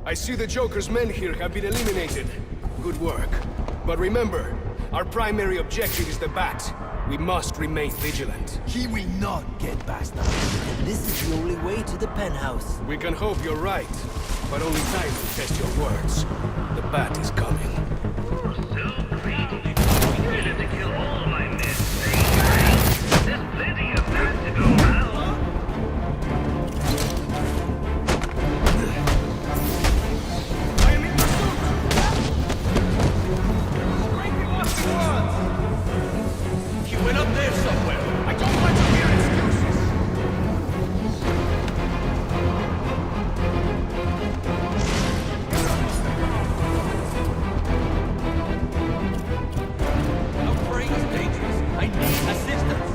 I see the Joker's men here have been eliminated. Good work. But remember, our primary objective is the Bat. We must remain vigilant. He will not get past us. And this is the only way to the penthouse. We can hope you're right, but only time will test your words. The Bat is coming. You're so greedy. You needed to kill all my men. There's plenty of bats to go around. I am in pursuit! Breaking off the world! He went up there somewhere. I don't want to hear excuses! Outbreak is dangerous. I need assistance.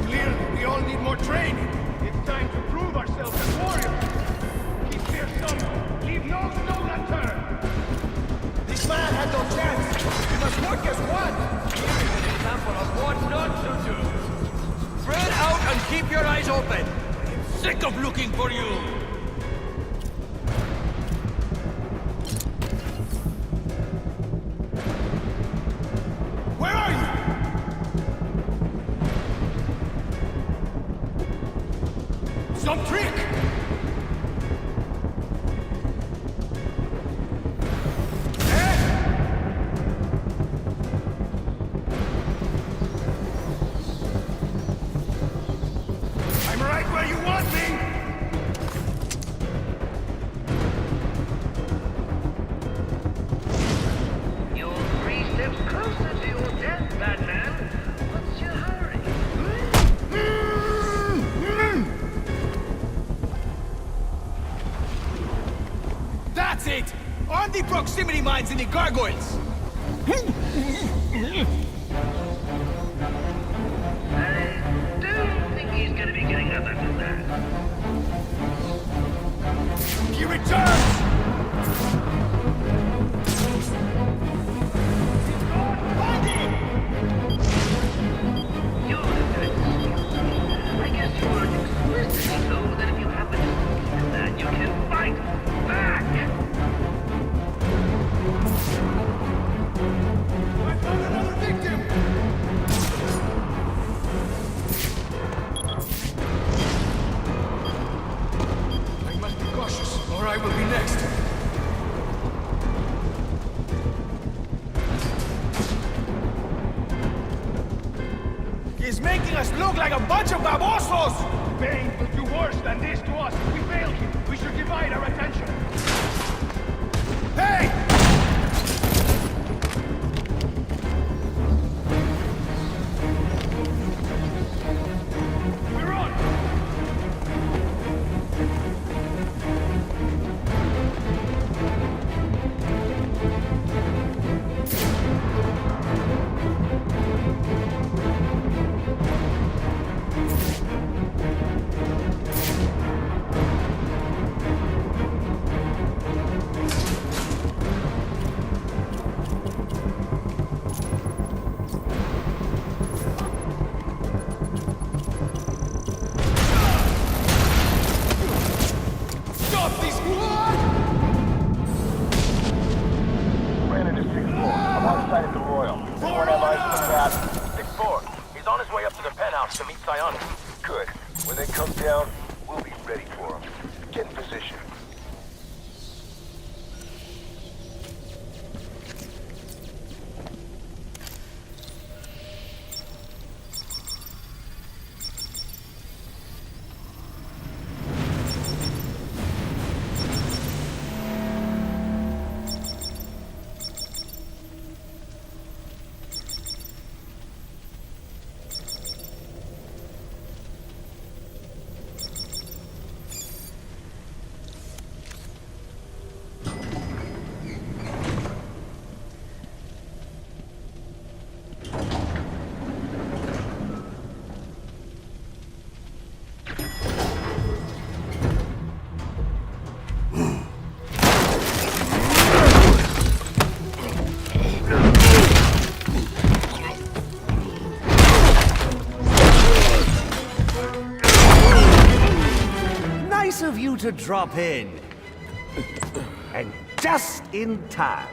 Clearly, we all need more training. It's time to prove ourselves as warriors. Keep clear some. Leave no stone unturned. This man had no chance. We must work as one. Here is an example of what not to do. Spread out and keep your eyes open. I'm sick of looking for you. Where are you? Some trick! I'm right where you want me! You're 3 steps closer to your death, Batman. What's your hurry? That's it! On the proximity mines in the gargoyles! I don't think he's gonna be getting up after that. He returns! You're good. I guess you were explicitly told that if you happen to sneak that, you can fight back! I found another victim! I must be cautious, or I will be next. He's making us look like a bunch of babosos! Bane will do worse than this to us if we fail him. We should divide our attention. Hey! We're on! Stop these Ran into 6-4. I'm on site at the Royal. Anyone have eyes on the Bat? 6-4. He's on his way up to the penthouse to meet Psionics. Good. When they come down, we'll be ready for him. Get in position. Nice of you to drop in. And just in time.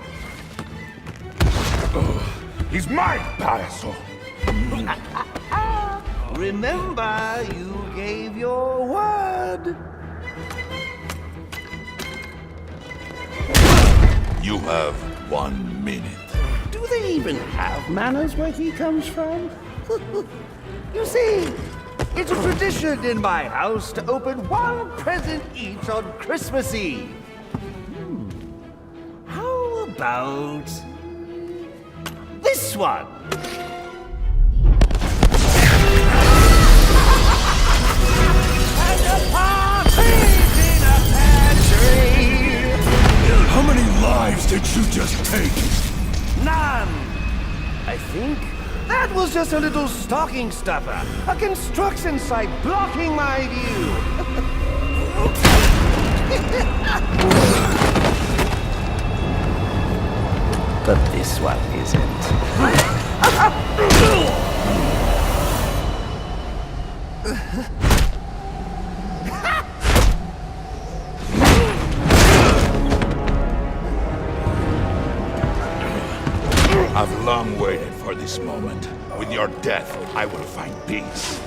He's mine, Payaso! Remember, you gave your word. You have 1 minute. Do they even have manners where he comes from? You see, it's a tradition in my house to open one present each on Christmas Eve. How about this one? And a partridge in a pear tree. How many lives did you just take? None. I think that was just a little stocking stuffer. A construction site blocking my view. But this one isn't. I've long waited for this moment. With your death, I will find peace.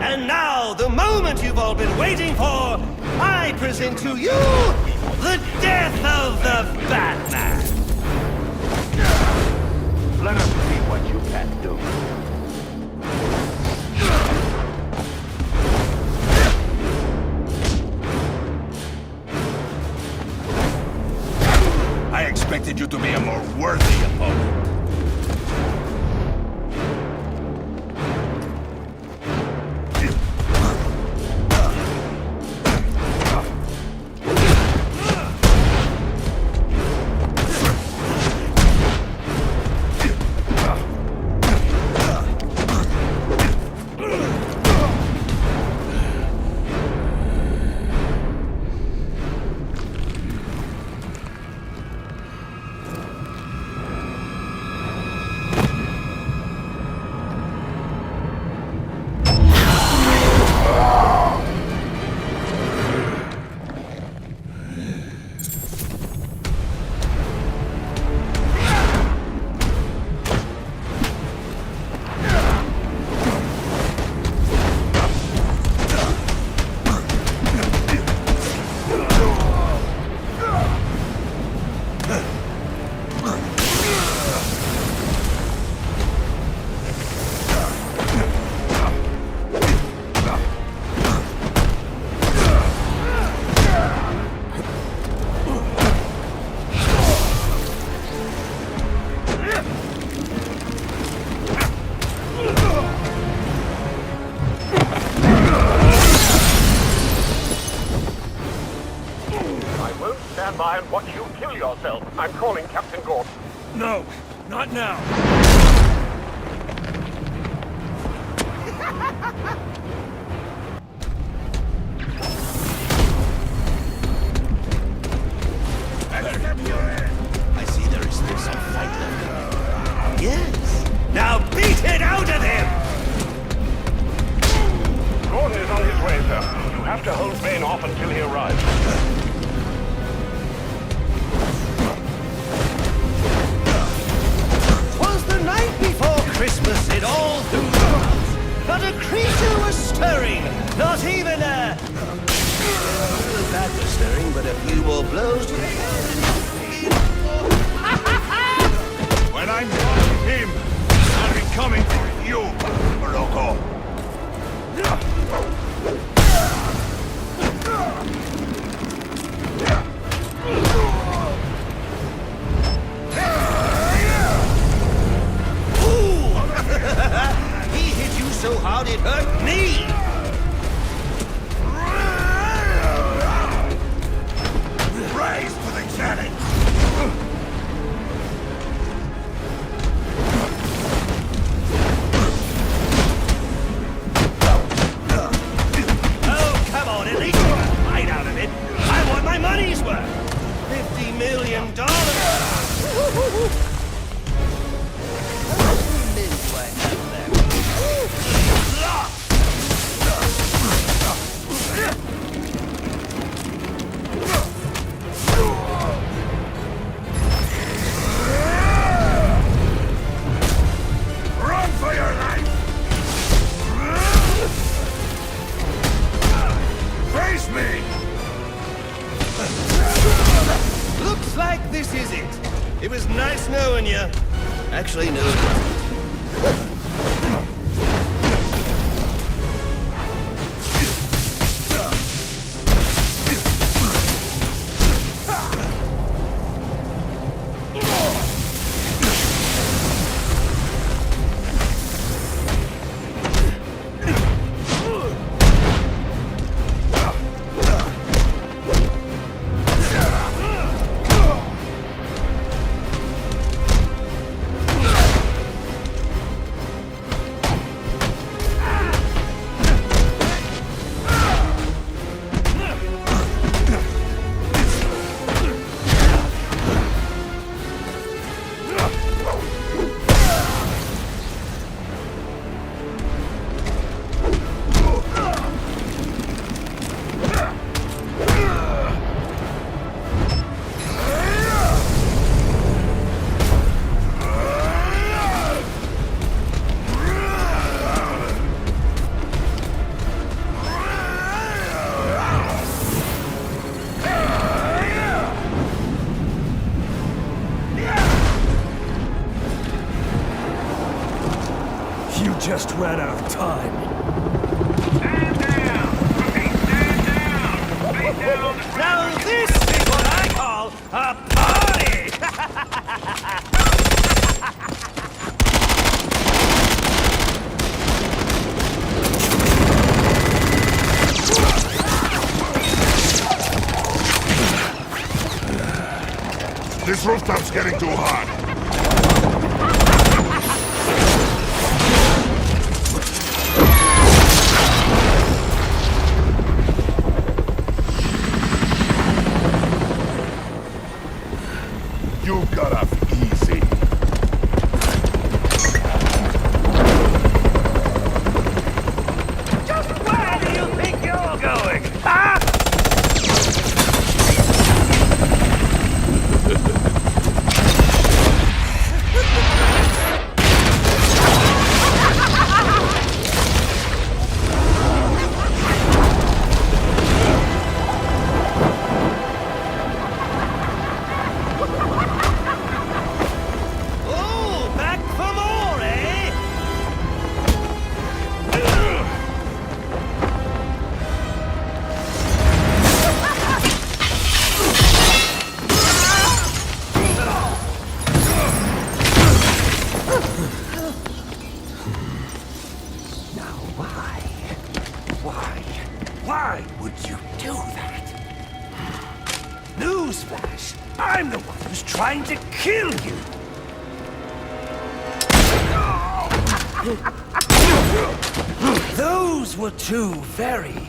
And now, the moment you've all been waiting for, I present to you the death of the Batman. Let us see what you can do. I expected you to be a more worthy opponent. Stand by and watch you kill yourself. I'm calling Captain Gordon. No, not now. I see there is still some fight left. Yes. Now beat it out of him! Gordon is on his way, sir. You have to hold Bane off until he arrives. 'Twas the night before Christmas, it all through the house. Not a creature was stirring, not even a... That was stirring, but a few more blows to the head. When I'm done with him, I'll be coming for you, Loco. He hit you so hard it hurt me! Rise to the Excuse me! Looks like this is it. It was nice knowing you. Actually, no, it wasn't. Just ran out of time. Stand down! Stand down! Face down! Now this is what I call a party! This rooftop's getting too hot. You got off easy. Just where do you think you're going? Huh? Why would you do that? Newsflash! I'm the one who's trying to kill you! Those were two very,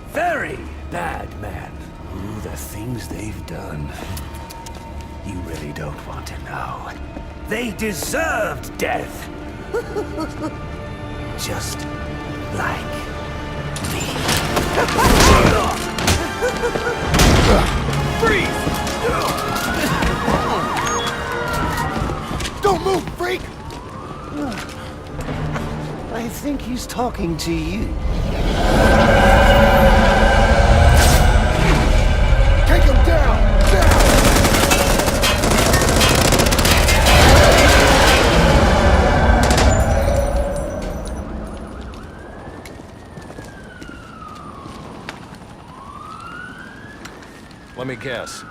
very bad men. Ooh, the things they've done. You really don't want to know. They deserved death. Just like me. Freeze! Don't move, freak! I think he's talking to you. Take him down! Down! Let me guess.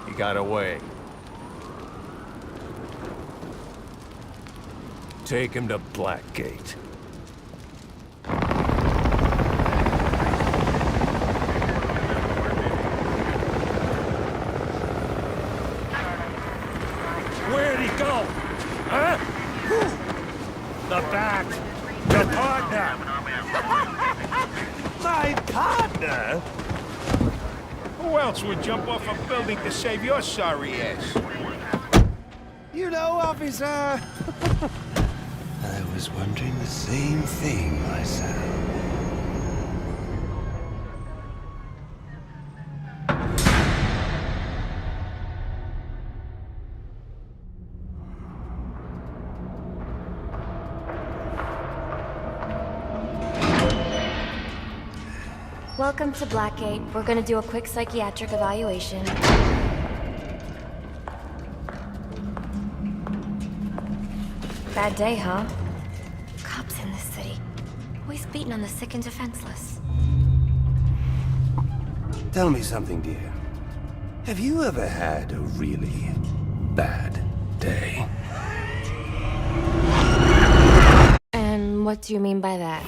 He got away. Take him to Blackgate. Where'd he go? Huh? The back. Your partner. My partner? Who else would jump off a building to save your sorry ass? You know, officer. I was wondering the same thing myself. Welcome to Blackgate. We're gonna do a quick psychiatric evaluation. Bad day, huh? Cops in this city. Always beating on the sick and defenseless. Tell me something, dear. Have you ever had a really bad day? And what do you mean by that?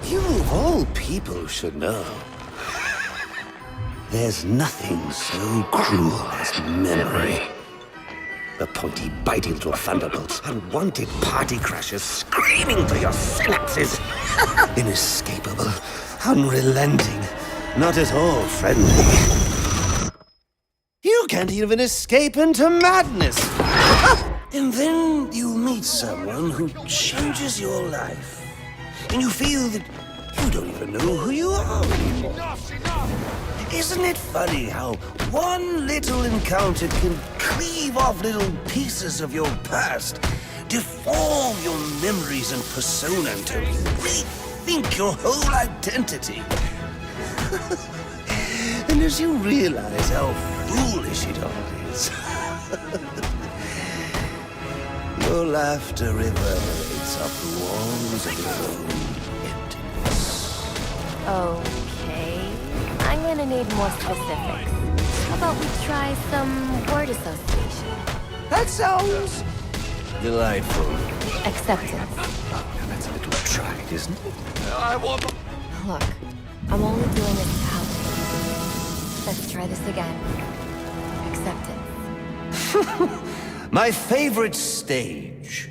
You of all people should know. There's nothing so cruel as memory. The pointy, biting little thunderbolts, unwanted party crashers screaming through your synapses. Inescapable, unrelenting, not at all friendly. You can't even escape into madness. And then you meet someone who changes your life. And you feel that you don't even know who you are anymore. Isn't it funny how one little encounter can cleave off little pieces of your past, deform your memories and persona until you rethink your whole identity? And as you realize how foolish it all is, your laughter reverberates off the walls of your own emptiness. Okay. I'm gonna need more specifics. How about we try some word association? That sounds delightful. Acceptance. Now that's a little trite, isn't it? Look, I'm only doing this to help you. Let's try this again. Acceptance. My favorite stage.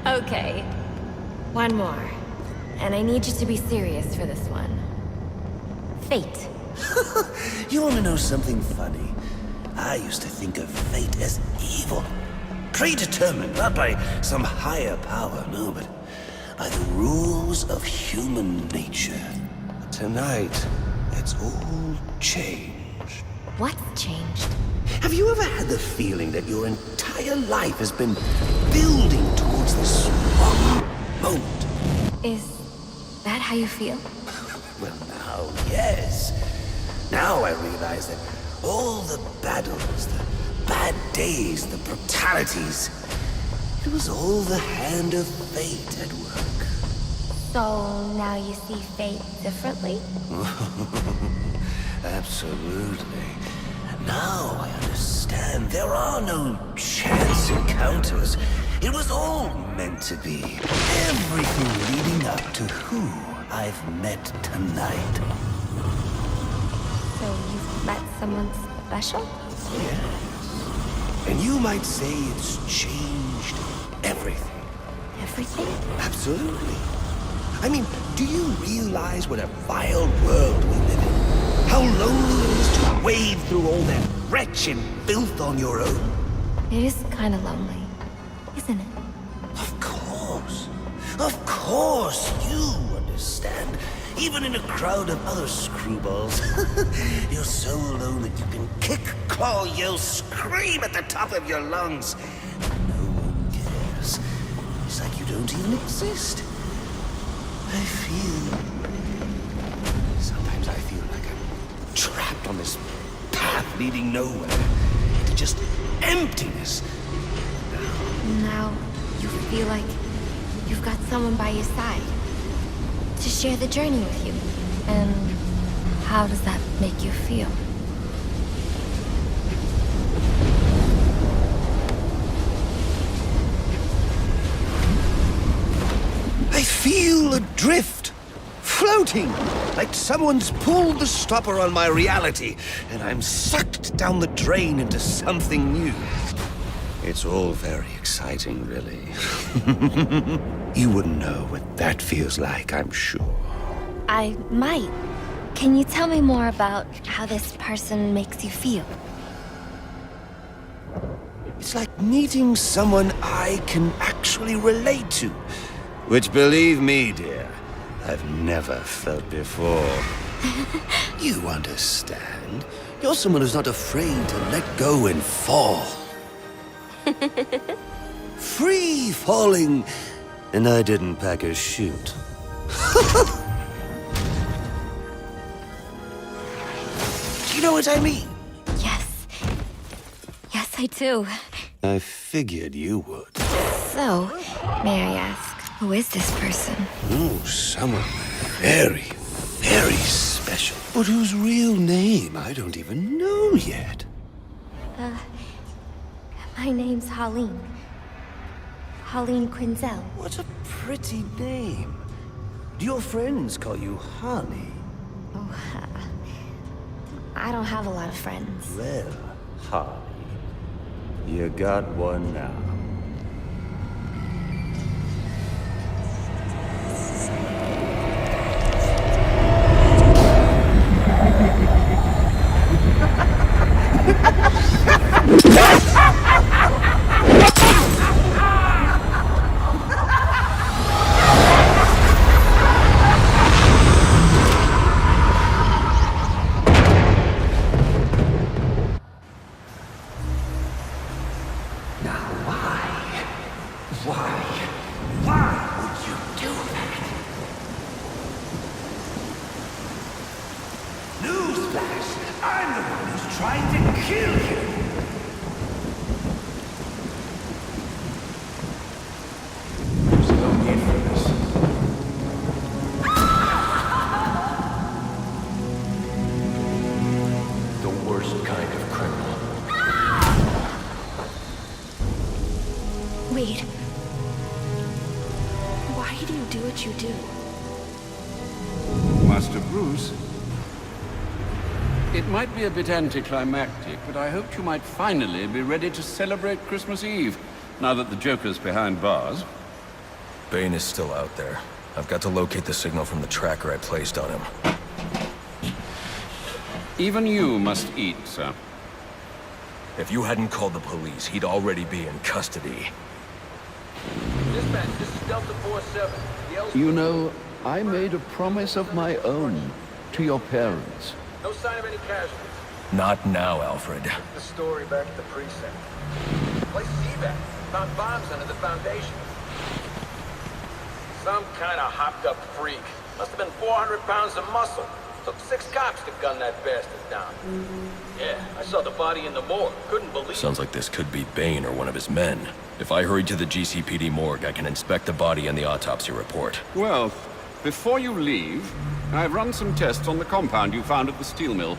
Okay. One more. And I need you to be serious for this one. Fate. You want to know something funny? I used to think of fate as evil. Predetermined, not by some higher power, no, but by the rules of human nature. Tonight, it's all changed. What's changed? Have you ever had the feeling that your entire life has been building towards this one moment? Is that how you feel? Well, now, yes. Now I realize that all the battles, the bad days, the brutalities, it was all the hand of fate at work. So now you see fate differently? Absolutely. Now I understand. There are no chance encounters. It was all meant to be. Everything leading up to who I've met tonight. So you've met someone special? Yes. And you might say it's changed everything. Everything? Absolutely. I mean, do you realize what a vile world we live in? How lonely it is to wade through all that wretched filth on your own? It is kind of lonely, isn't it? Of course. Of course, you understand. Even in a crowd of other screwballs. You're so alone that you can kick, claw, yell, scream at the top of your lungs. No one cares. It's like you don't even exist. I feel... Sometimes I feel like I'm trapped on this path leading nowhere. Into just emptiness. Now you feel like you've got someone by your side to share the journey with you. And how does that make you feel? I feel adrift, floating, like someone's pulled the stopper on my reality, and I'm sucked down the drain into something new. It's all very exciting, really. You wouldn't know what that feels like, I'm sure. I might. Can you tell me more about how this person makes you feel? It's like meeting someone I can actually relate to. Which, believe me, dear, I've never felt before. You understand? You're someone who's not afraid to let go and fall. free falling, and I didn't pack a chute. You know what I mean? Yes. Yes, I do. I figured you would. So, may I ask, who is this person? Oh, someone very, very special. But whose real name I don't even know yet. My name's Harleen. Harleen Quinzel. What a pretty name. Do your friends call you Holly? Oh, I don't have a lot of friends. Well, Holly, you got one now. Why would you do that? Newsflash! I'm the one who's trying to kill you! There's no need for this. The worst kind of criminal. Wait. Why do you do what you do? Master Bruce, it might be a bit anticlimactic, but I hoped you might finally be ready to celebrate Christmas Eve, now that the Joker's behind bars. Bane is still out there. I've got to locate the signal from the tracker I placed on him. Even you must eat, sir. If you hadn't called the police, he'd already be in custody. Dispatch, this is Delta 47. You know, I made a promise of my own to your parents. No sign of any casualties. Not now, Alfred. The story back at the precinct. Place is evac. Found bombs under the foundation. Some kind of hopped-up freak. Must have been 400 pounds of muscle. Took 6 cops to gun that bastard down. Yeah, I saw the body in the morgue. Couldn't believe it. Sounds like this could be Bane or one of his men. If I hurry to the GCPD morgue, I can inspect the body and the autopsy report. Well, before you leave, I've run some tests on the compound you found at the steel mill.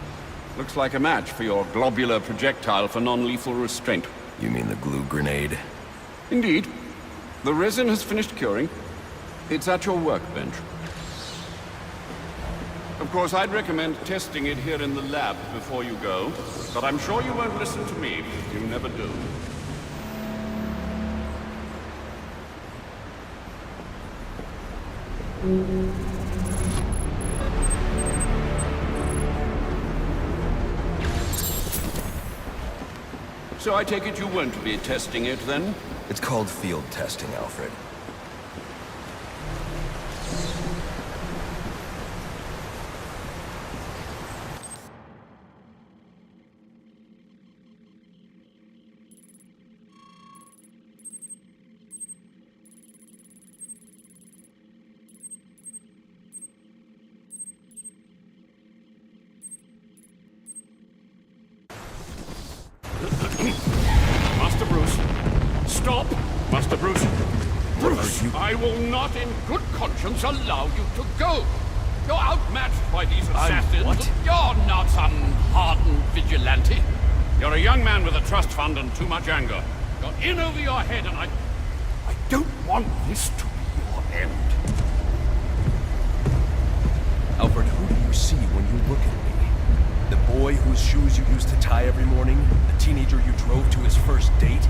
Looks like a match for your globular projectile for non-lethal restraint. You mean the glue grenade? Indeed. The resin has finished curing. It's at your workbench. Of course, I'd recommend testing it here in the lab before you go, but I'm sure you won't listen to me. You never do. So I take it you won't be testing it, then? It's called field testing, Alfred. Master Bruce, stop! Master Bruce! Bruce, I will not in good conscience allow you to go! You're outmatched by these assassins. What? You're not some hardened vigilante. You're a young man with a trust fund and too much anger. You're in over your head, and I don't want this to be your end. Alfred, who do you see when you look at me? The boy whose shoes you used to tie every morning? The teenager you drove to his first date?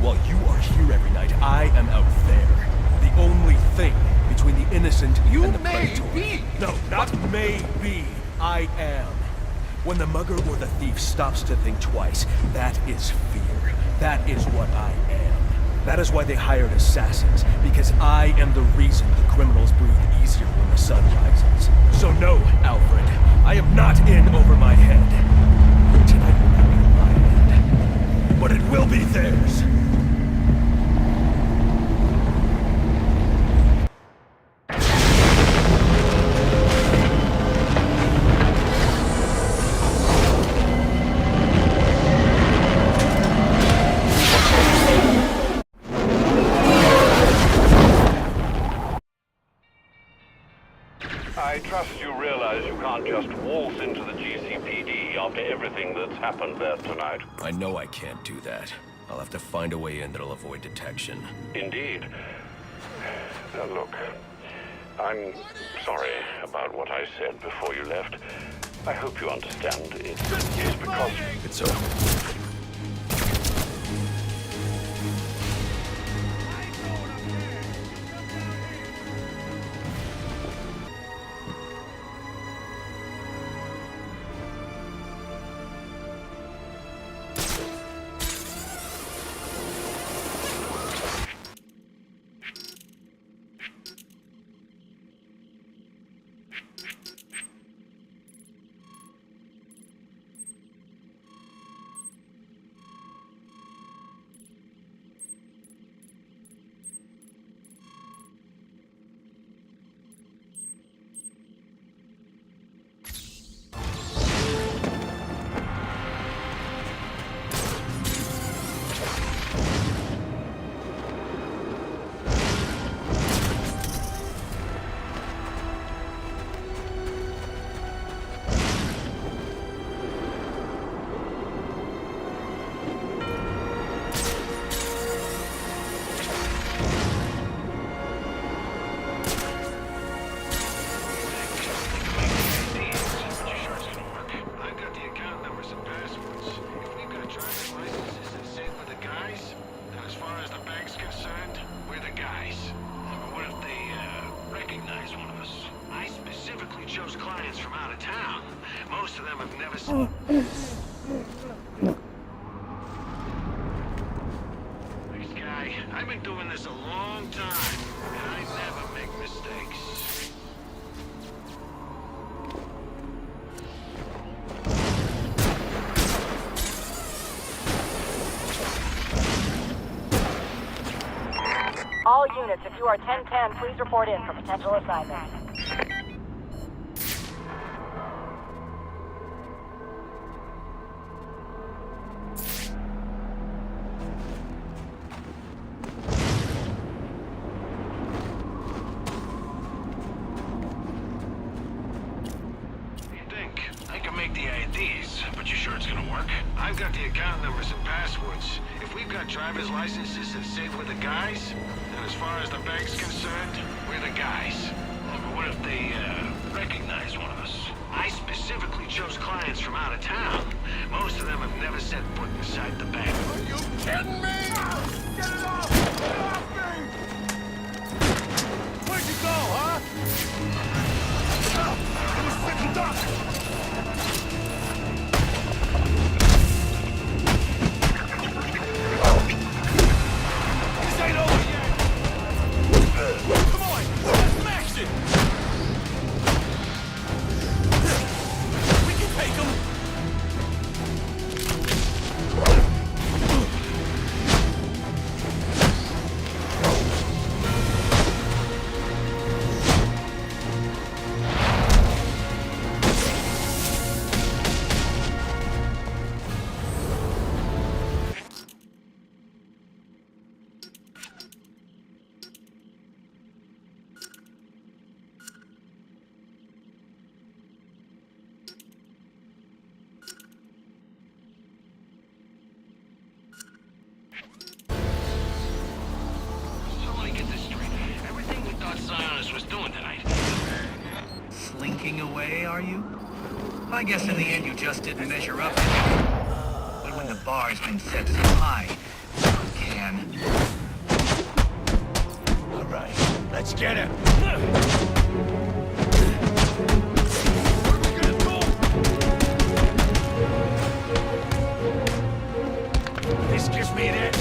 While you are here every night, I am out there. The only thing between the innocent and the predator. Be. No, not may be. I am. When the mugger or the thief stops to think twice, that is fear. That is what I am. That is why they hired assassins, because I am the reason the criminals breathe easier when the sun rises. So no, Alfred, I am not in over my head. Tonight will not be my end, but it will be theirs. I trust you realize you can't just waltz into the GCPD after everything that's happened there tonight. I know I can't do that. I'll have to find a way in that'll avoid detection. Indeed. Look, I'm sorry about what I said before you left. I hope you understand. It's because... It's over. Chose clients from out of town. Most of them have never seen... This guy, I've been doing this a long time, and I never make mistakes. All units, if you are 1010, please report in for potential assignment. But you sure it's gonna work? I've got the account numbers and passwords. If we've got driver's licenses that say we're the guys, then as far as the bank's concerned, we're the guys. But what if they, recognize one of us? I specifically chose clients from out of town. Most of them have never set foot inside the bank. Are you kidding me? Get it off! Get it off me! Where'd you go, huh? It was sitting duck! Was doing tonight. Slinking away, are you? I guess in the end you just didn't measure up. But when the bar's been set so high, you can. All right, let's get him. This gives me an edge.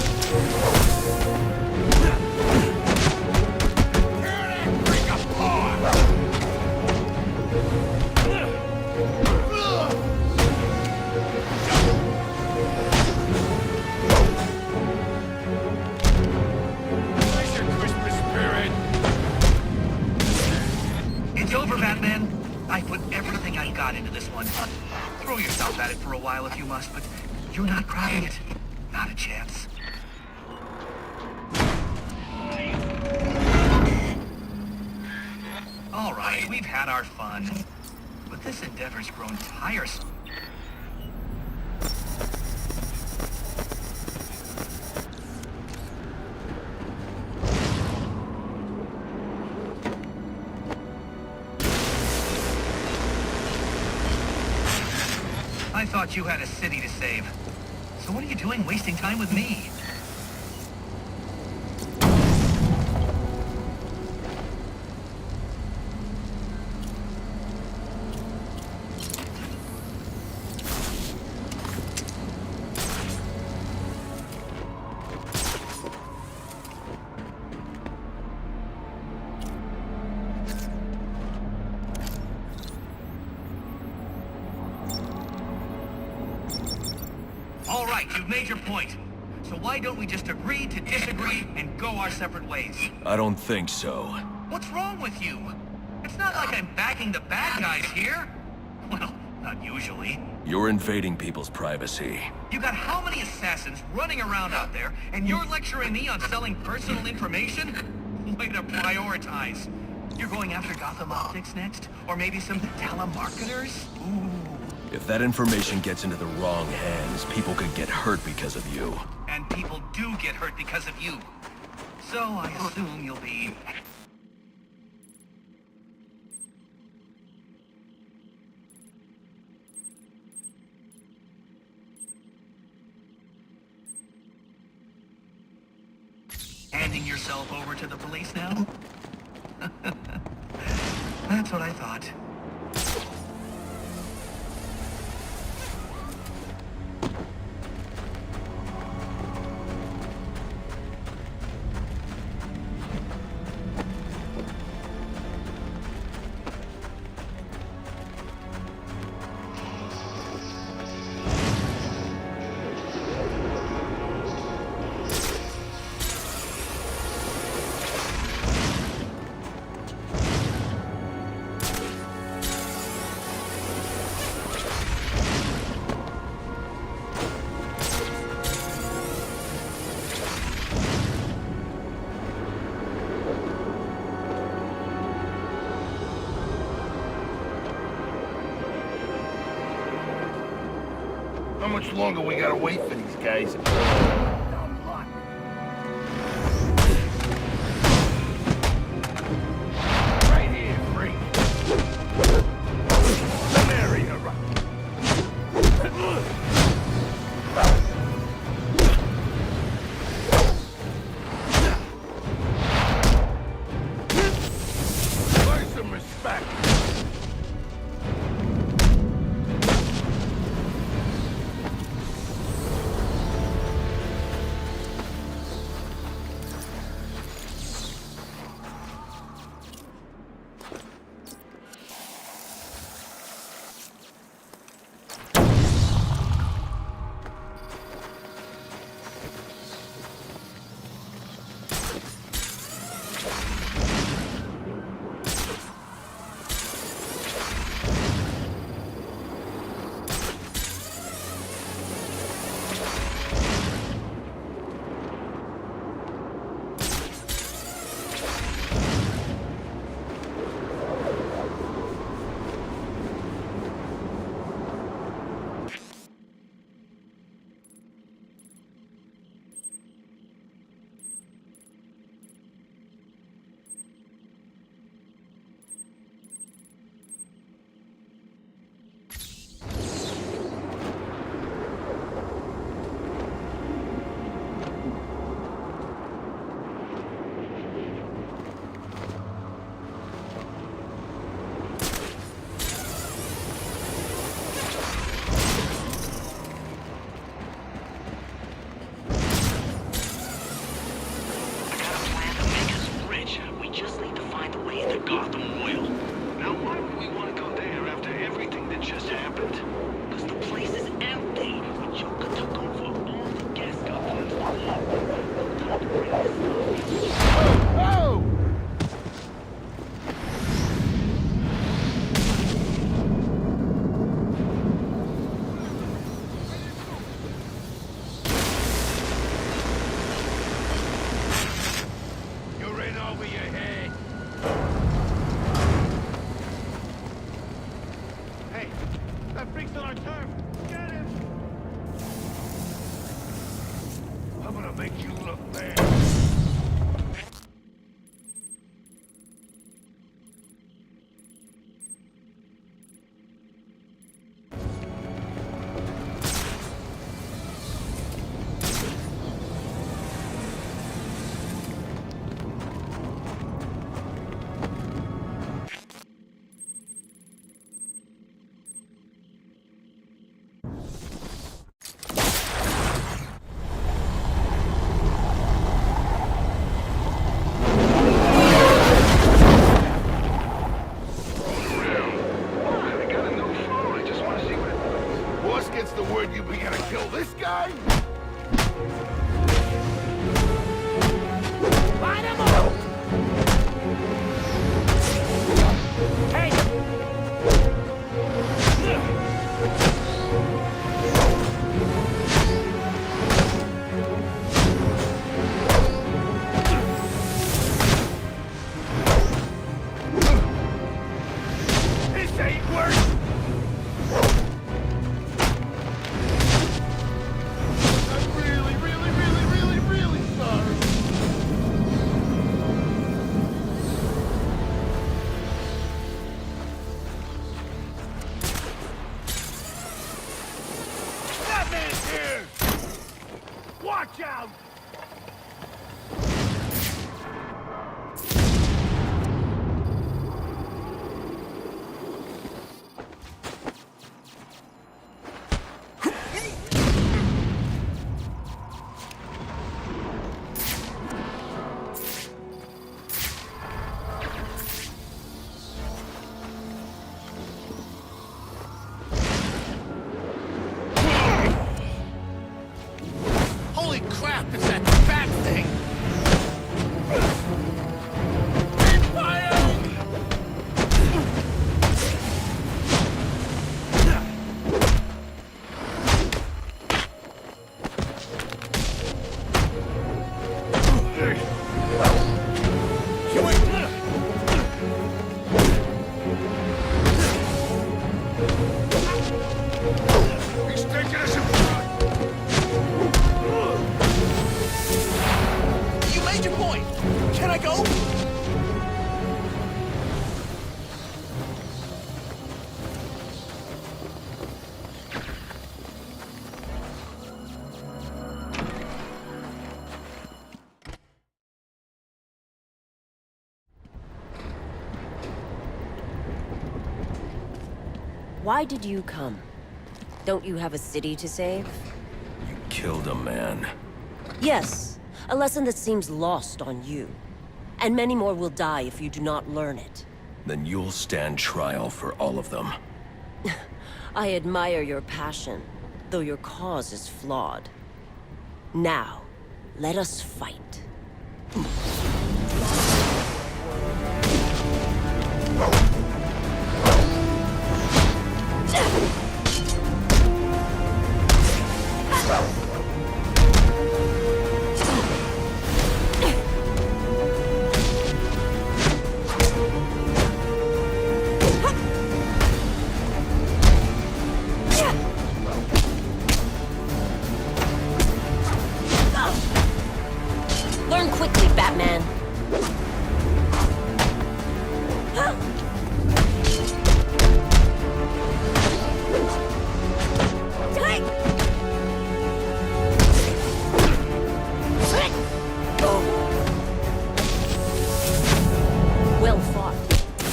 Into this one. Throw yourself at it for a while if you must, but you're not cracking it. Not a chance. All right. Okay, we've had our fun. But this endeavor's grown tiresome. I thought you had a city to save. So what are you doing wasting time with me? All right, you've made your point. So why don't we just agree to disagree and go our separate ways? I don't think so. What's wrong with you? It's not like I'm backing the bad guys here. Well, not usually. You're invading people's privacy. You got how many assassins running around out there, and you're lecturing me on selling personal information? Way to prioritize. You're going after Gotham Optics next? Or maybe some telemarketers? Ooh. If that information gets into the wrong hands, people could get hurt because of you. And people do get hurt because of you. So I assume you'll be... handing yourself over to the police now? That's what I thought. How much longer we gotta wait for these guys? Right here, Frank. Some area, right? Learn some respect. I go? Why did you come? Don't you have a city to save? You killed a man. Yes, a lesson that seems lost on you. And many more will die if you do not learn it. Then you'll stand trial for all of them. I admire your passion, though your cause is flawed. Now, let us fight. Learn quickly, Batman. Well fought.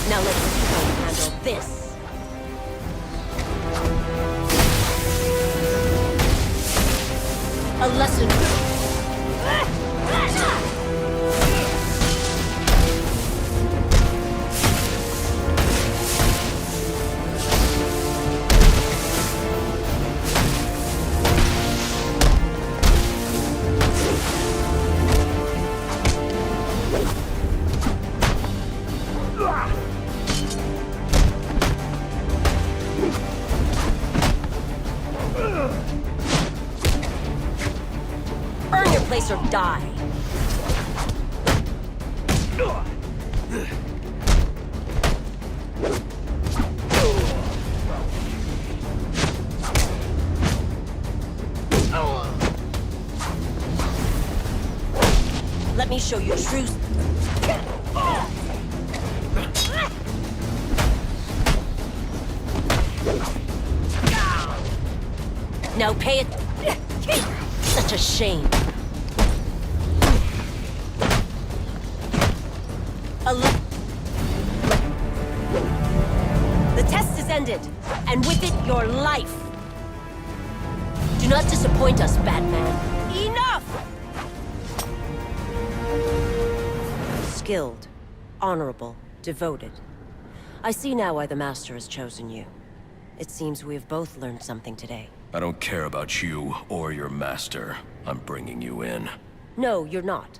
Now let's see how you handle this. A lesson. Earn your place or die. Let me show you true. Now pay it. Such a shame. The test is ended, and with it, your life. Do not disappoint us, Batman. Enough! Skilled, honorable, devoted. I see now why the Master has chosen you. It seems we have both learned something today. I don't care about you or your master. I'm bringing you in. No, you're not.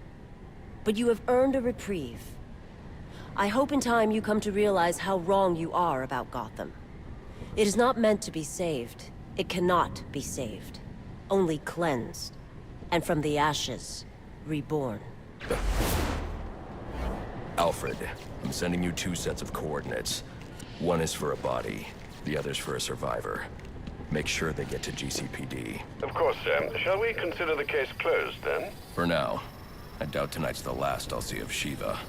But you have earned a reprieve. I hope in time you come to realize how wrong you are about Gotham. It is not meant to be saved. It cannot be saved. Only cleansed. And from the ashes, reborn. Alfred, I'm sending you 2 sets of coordinates. One is for a body, the other's for a survivor. Make sure they get to GCPD. Of course, Sam. Shall we consider the case closed, then? For now. I doubt tonight's the last I'll see of Shiva.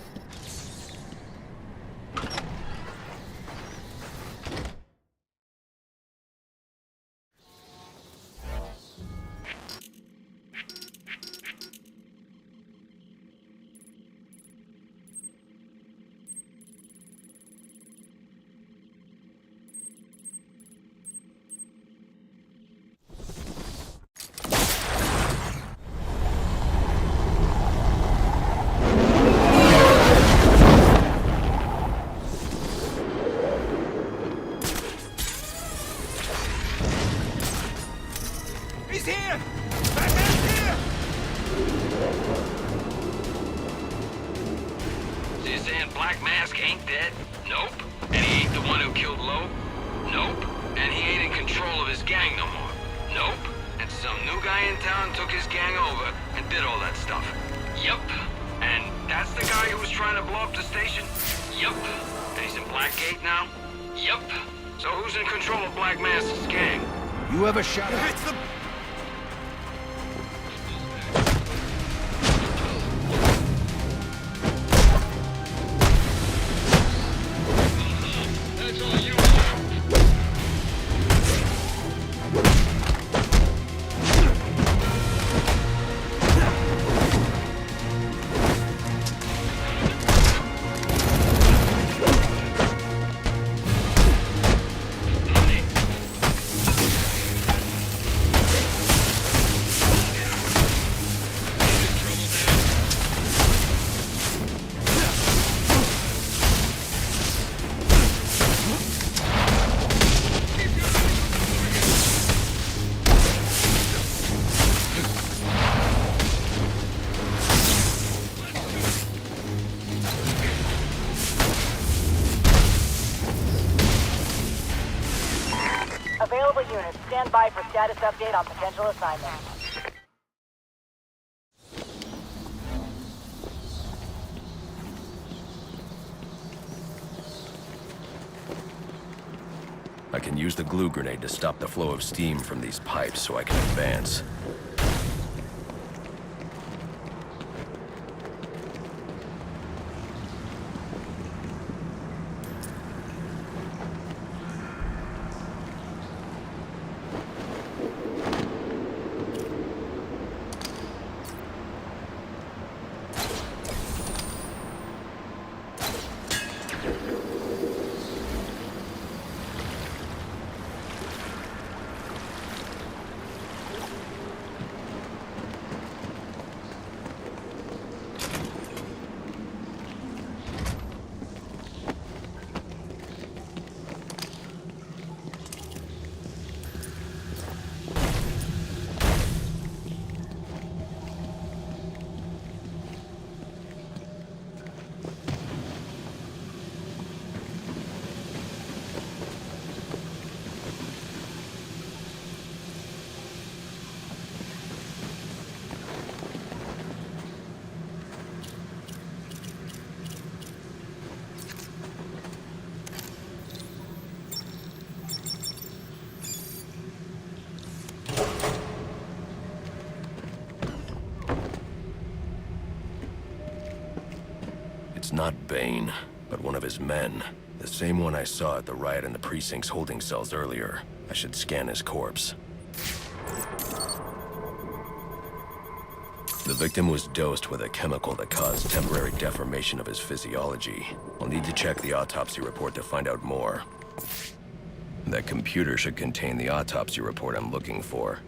He's here! Batman's here! So you're saying Black Mask ain't dead? Nope. And he ain't the one who killed Lowe? Nope. And he ain't in control of his gang no more? Nope. And some new guy in town took his gang over and did all that stuff? Yup. And that's the guy who was trying to blow up the station? Yup. And he's in Blackgate now? Yup. So who's in control of Black Mask's gang? You ever shot at It's the... units, stand by for status update on potential assignments. I can use the glue grenade to stop the flow of steam from these pipes so I can advance. It's not Bane, but one of his men. The same one I saw at the riot in the precinct's holding cells earlier. I should scan his corpse. The victim was dosed with a chemical that caused temporary deformation of his physiology. I'll need to check the autopsy report to find out more. That computer should contain the autopsy report I'm looking for.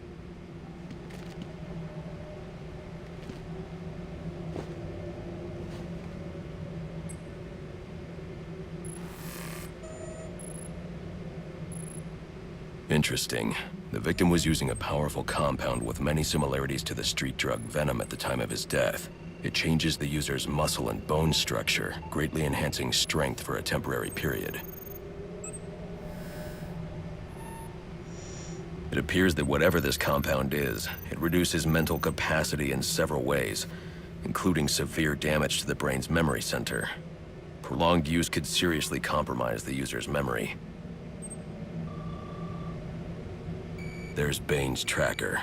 Interesting. The victim was using a powerful compound with many similarities to the street drug Venom at the time of his death. It changes the user's muscle and bone structure, greatly enhancing strength for a temporary period. It appears that whatever this compound is, it reduces mental capacity in several ways, including severe damage to the brain's memory center. Prolonged use could seriously compromise the user's memory. There's Bane's tracker.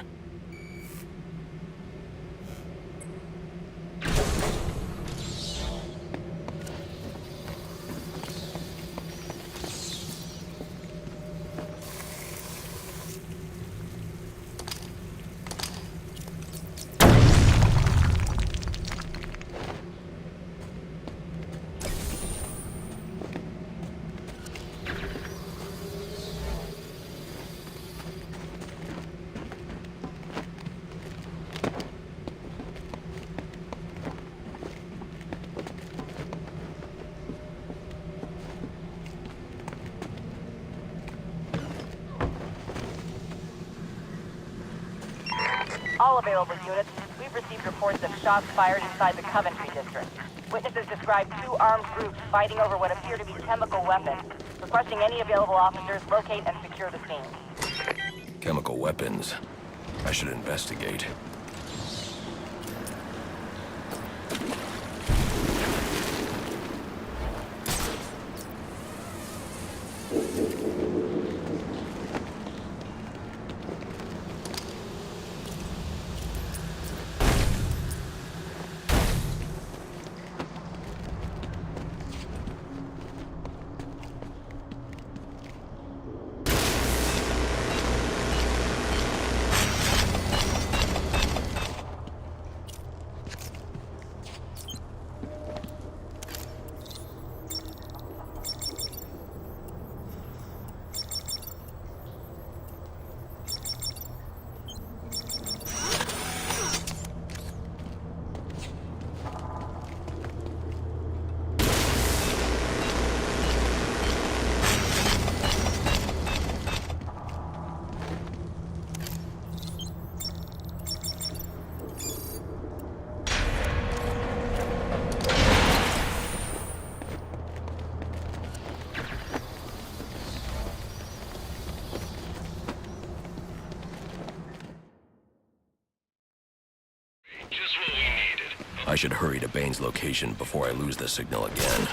All available units, we've received reports of shots fired inside the Coventry district. Witnesses describe two armed groups fighting over what appear to be chemical weapons. Requesting any available officers locate and secure the scene. Chemical weapons. I should investigate. should hurry to Bane's location before I lose the signal again.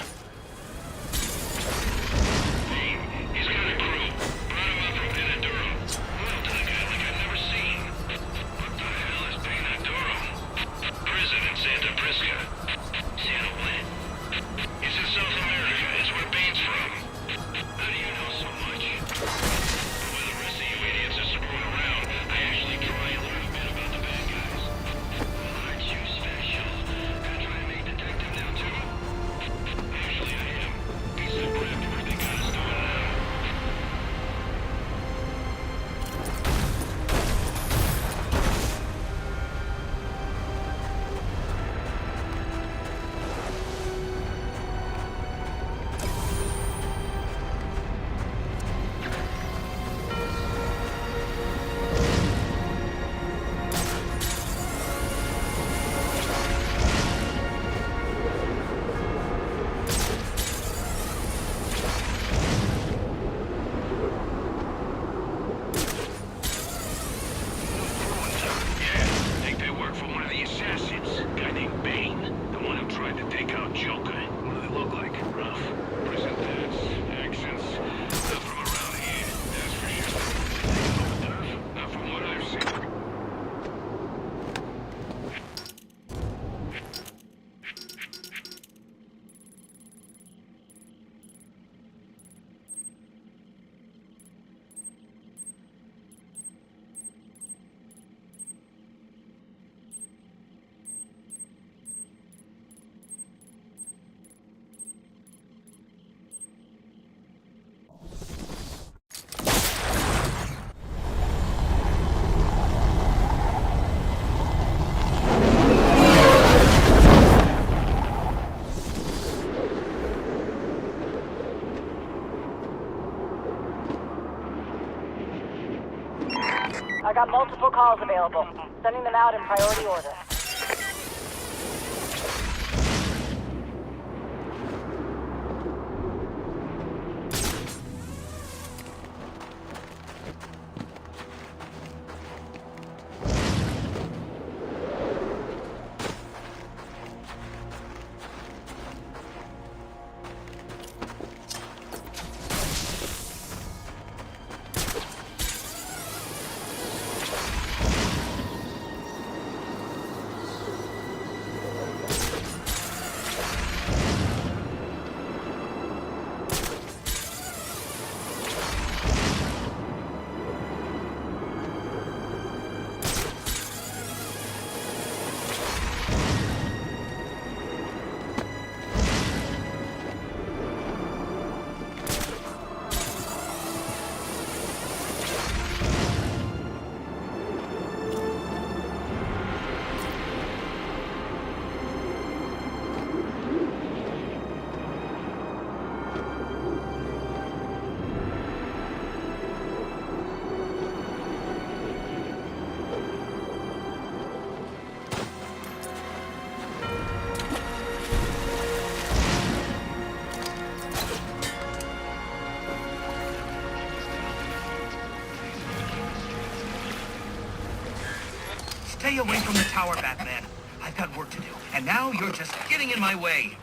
He's got a crew. Brought him up from Pinaduro. Well to the guy like I've never seen. What the hell is Pinaduro? Prison in Santa Prisca. Santa what? It's in South America. It's where Bane's from. How do you know so much? While the rest of you idiots are screwing around, I actually try and learn a bit about the bad guys. Well, aren't you special? Gonna try to make detective now too? Actually, I am. Piece of crap where they got us doing now. I got multiple calls available. Sending them out in priority order. Stay away from the tower, Batman. I've got work to do, and now you're just getting in my way.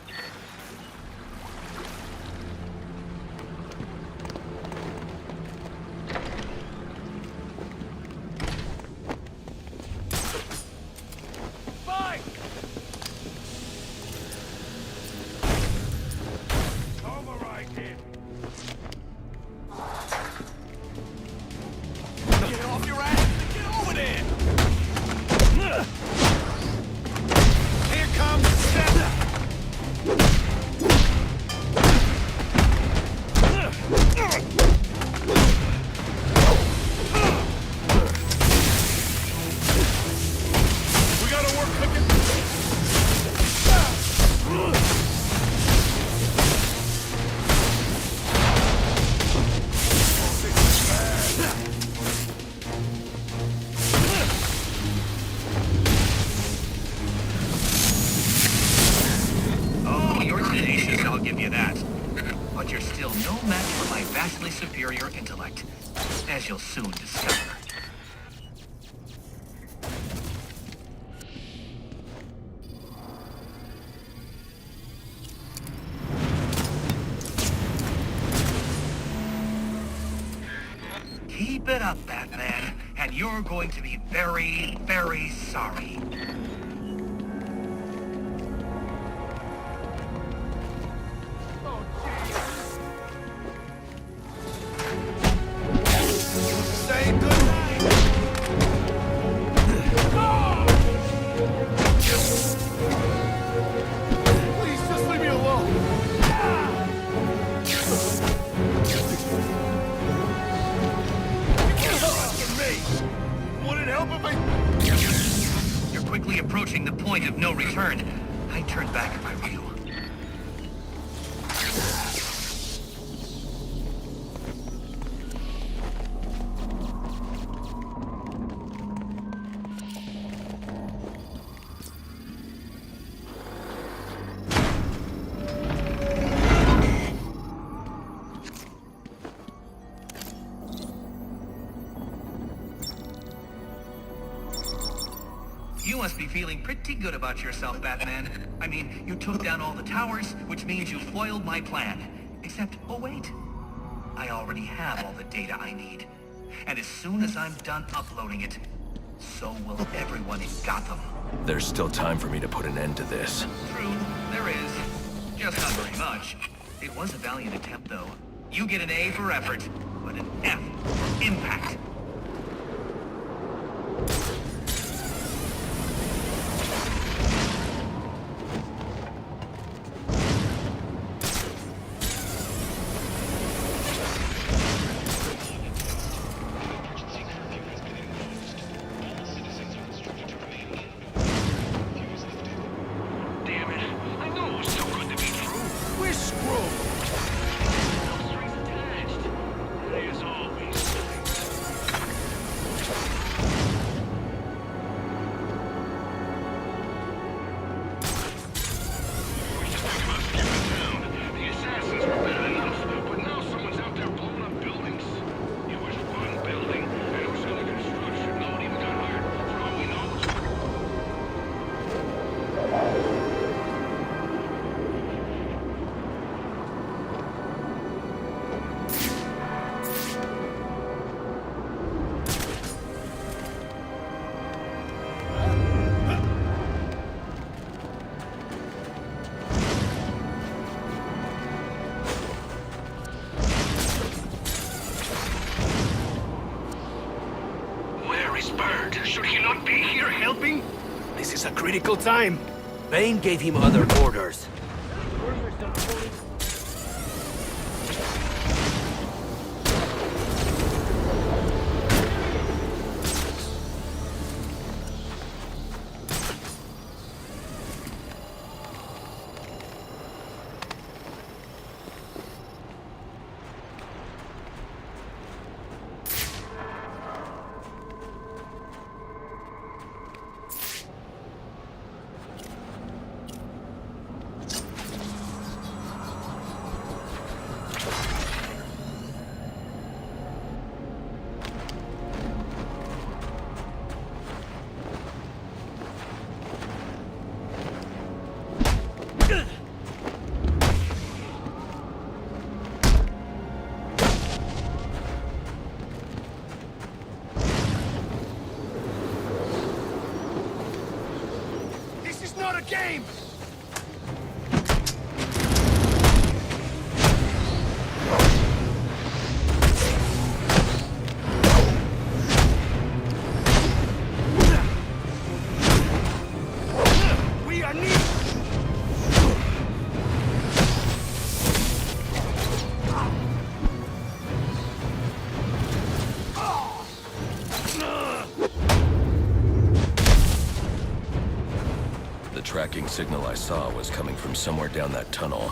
Fine! Override him! Get off your ass and get over there! Here comes Santa! We gotta work cooking. Oh, you're tenacious, I'll give you that. But you're still no match for my vastly superior intellect, as you'll soon discover. Keep it up, Batman, and you're going to be very, very sorry. Say goodnight. Please, just leave me alone. Would it help if I... You're quickly approaching the point of no return. I'd turn back if I were you. You must be feeling pretty good about yourself, Batman. I mean, you took down all the towers, which means you foiled my plan. Except, oh wait, I already have all the data I need. And as soon as I'm done uploading it, so will everyone in Gotham. There's still time for me to put an end to this. True, there is. Just not very much. It was a valiant attempt, though. You get an A for effort, but an F for impact. Should he not be here helping? This is a critical time. Bane gave him other orders. Not a game! We are needed! The tracking signal I saw was coming from somewhere down that tunnel.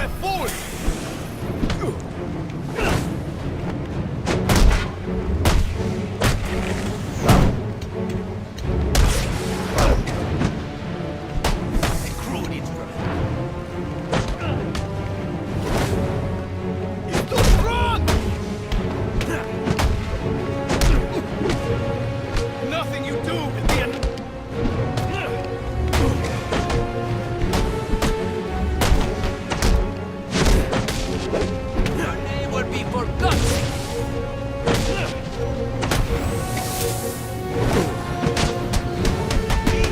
a fool! Nothing you do will be enough. Your name will be forgotten!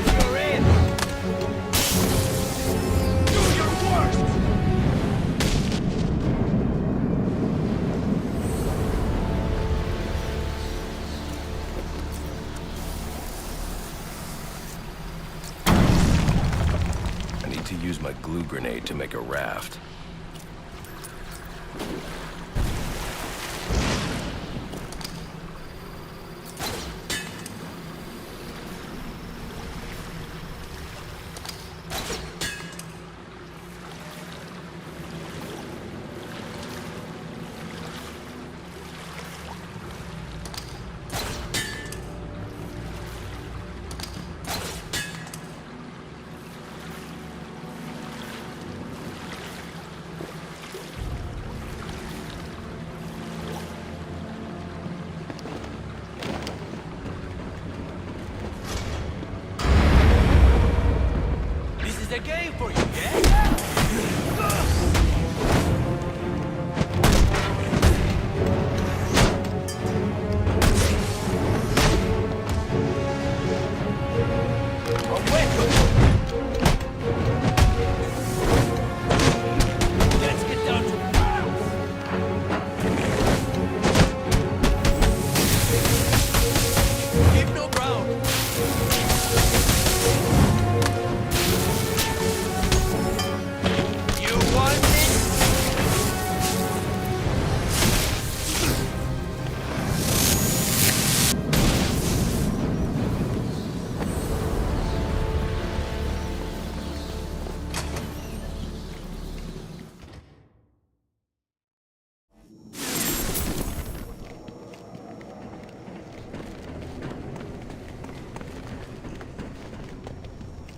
You're in! Do your worst! I need to use my glue grenade to make a raft. This is a game for you, yeah?